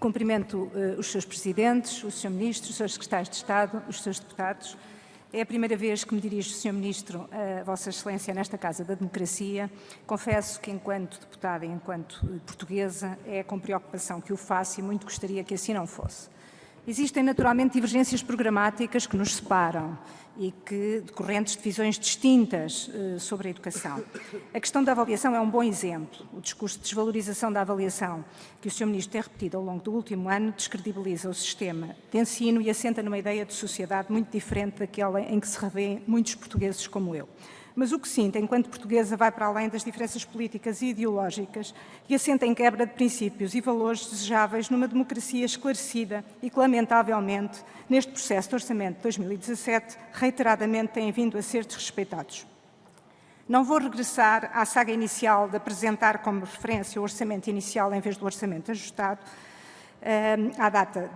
Cumprimento os seus presidentes, o Sr. Ministro, os seus secretários de Estado, os seus deputados. É a primeira vez que me dirijo, Sr. Ministro, a Vossa Excelência nesta Casa da Democracia. Confesso que, enquanto deputada e enquanto portuguesa, é com preocupação que o faço e muito gostaria que assim não fosse. Existem, naturalmente, divergências programáticas que nos separam e que decorrentes de visões distintas sobre a educação. A questão da avaliação é um bom exemplo. O discurso de desvalorização da avaliação que o Sr. Ministro tem repetido ao longo do último ano descredibiliza o sistema de ensino e assenta numa ideia de sociedade muito diferente daquela em que se revêem muitos portugueses como eu. Mas o que sinto, enquanto portuguesa, vai para além das diferenças políticas e ideológicas e assenta em quebra de princípios e valores desejáveis numa democracia esclarecida e que, lamentavelmente, neste processo de orçamento de 2017, reiteradamente têm vindo a ser desrespeitados. Não vou regressar à saga inicial de apresentar como referência o orçamento inicial em vez do orçamento ajustado, à data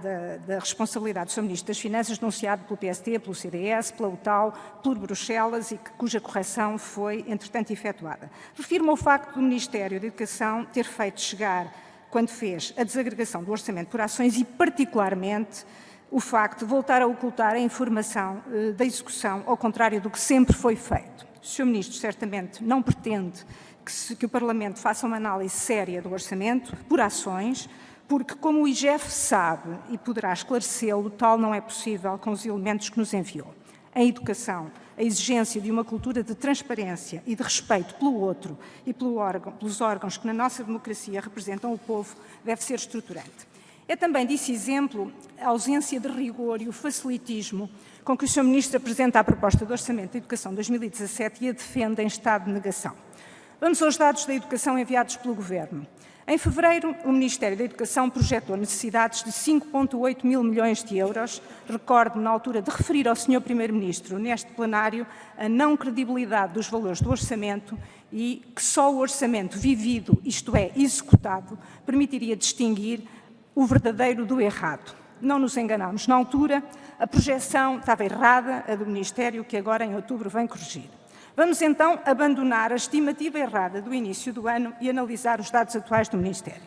da responsabilidade do Sr. Ministro das Finanças, denunciado pelo PSD, pelo CDS, pela UTAU, por Bruxelas e cuja correção foi, entretanto, efetuada. Refiro-me ao facto do Ministério da Educação ter feito chegar, quando fez a desagregação do orçamento por ações e, particularmente, o facto de voltar a ocultar a informação da execução, ao contrário do que sempre foi feito. O Sr. Ministro certamente não pretende que o Parlamento faça uma análise séria do orçamento por ações, porque, como o IGF sabe e poderá esclarecê-lo, tal não é possível com os elementos que nos enviou. Em educação, a exigência de uma cultura de transparência e de respeito pelo outro e pelos órgãos que na nossa democracia representam o povo deve ser estruturante. É também disso exemplo a ausência de rigor e o facilitismo com que o Sr. Ministro apresenta a proposta de Orçamento da Educação 2017 e a defende em estado de negação. Vamos aos dados da educação enviados pelo Governo. Em fevereiro, o Ministério da Educação projetou necessidades de 5,8 mil milhões de euros. Recordo, na altura, de referir ao Sr. Primeiro-Ministro, neste plenário, a não credibilidade dos valores do orçamento e que só o orçamento vivido, isto é, executado, permitiria distinguir o verdadeiro do errado. Não nos enganámos na altura, a projeção estava errada, a do Ministério, que agora, em outubro, vem corrigir. Vamos, então, abandonar a estimativa errada do início do ano e analisar os dados atuais do Ministério.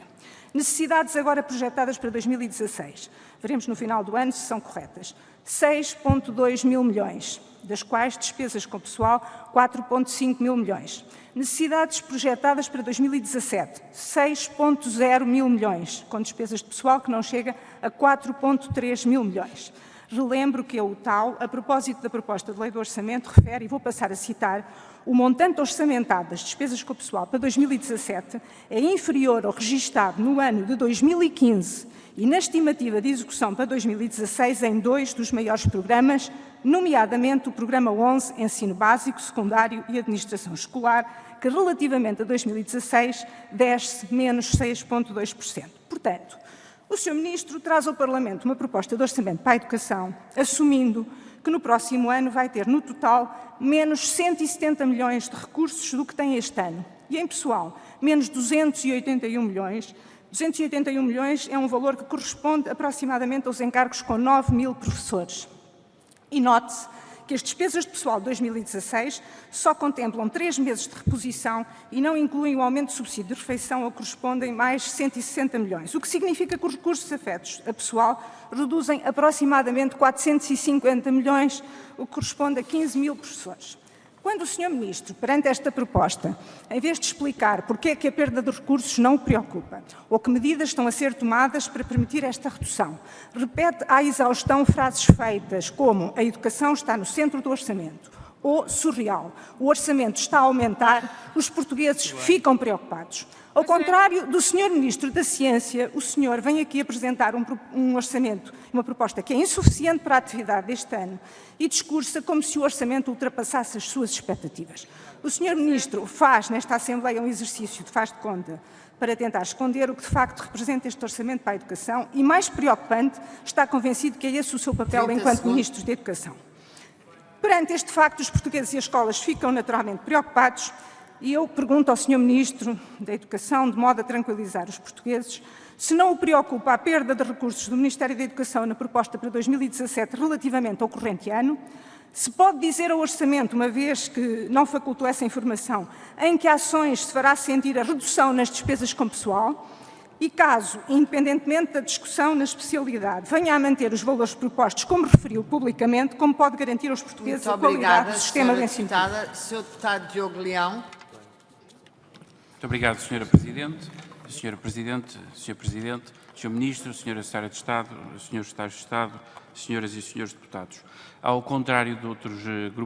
Necessidades agora projetadas para 2016. Veremos no final do ano se são corretas. 6,2 mil milhões, das quais despesas com pessoal 4,5 mil milhões. Necessidades projetadas para 2017. 6,0 mil milhões, com despesas de pessoal que não chega a 4,3 mil milhões. Relembro que a UTAU, a propósito da proposta de lei do orçamento, refere, e vou passar a citar, o montante orçamentado das despesas com o pessoal para 2017 é inferior ao registado no ano de 2015 e na estimativa de execução para 2016 em dois dos maiores programas, nomeadamente o Programa 11, Ensino Básico, Secundário e Administração Escolar, que relativamente a 2016 desce menos 6,2%. Portanto, o Sr. Ministro traz ao Parlamento uma proposta de orçamento para a educação, assumindo que no próximo ano vai ter, no total, menos 170 milhões de recursos do que tem este ano. E em pessoal, menos 281 milhões. 281 milhões é um valor que corresponde aproximadamente aos encargos com 9 mil professores. E note-se que as despesas de pessoal de 2016 só contemplam 3 meses de reposição e não incluem o aumento de subsídio de refeição, ou correspondem mais 160 milhões, o que significa que os recursos afetos a pessoal reduzem aproximadamente 450 milhões, o que corresponde a 15 mil professores. Quando o Sr. Ministro, perante esta proposta, em vez de explicar porque é que a perda de recursos não o preocupa, ou que medidas estão a ser tomadas para permitir esta redução, repete à exaustão frases feitas como a educação está no centro do orçamento, ou surreal, o orçamento está a aumentar, os portugueses ficam preocupados. Ao contrário do Sr. Ministro da Ciência, o senhor vem aqui apresentar um orçamento, uma proposta que é insuficiente para a atividade deste ano e discursa como se o orçamento ultrapassasse as suas expectativas. O Sr. Ministro faz nesta Assembleia um exercício de faz de conta para tentar esconder o que de facto representa este orçamento para a educação e, mais preocupante, está convencido que é esse o seu papel enquanto Ministro da Educação. Perante este facto, os portugueses e as escolas ficam naturalmente preocupados. E eu pergunto ao Sr. Ministro da Educação, de modo a tranquilizar os portugueses, se não o preocupa a perda de recursos do Ministério da Educação na proposta para 2017 relativamente ao corrente ano, se pode dizer ao Orçamento, uma vez que não facultou essa informação, em que ações se fará sentir a redução nas despesas com pessoal, E caso, independentemente da discussão na especialidade, venha a manter os valores propostos, como referiu publicamente, como pode garantir aos portugueses a qualidade do sistema de ensino público? Sr. Deputado Diogo Leão. Muito obrigado, Sra. Presidente. Sr. Presidente, Sr. Presidente, Sr. Ministro, Sra. Secretária de Estado, Srs. Secretários de Estado, Senhoras e Senhores Deputados. Ao contrário de outros grupos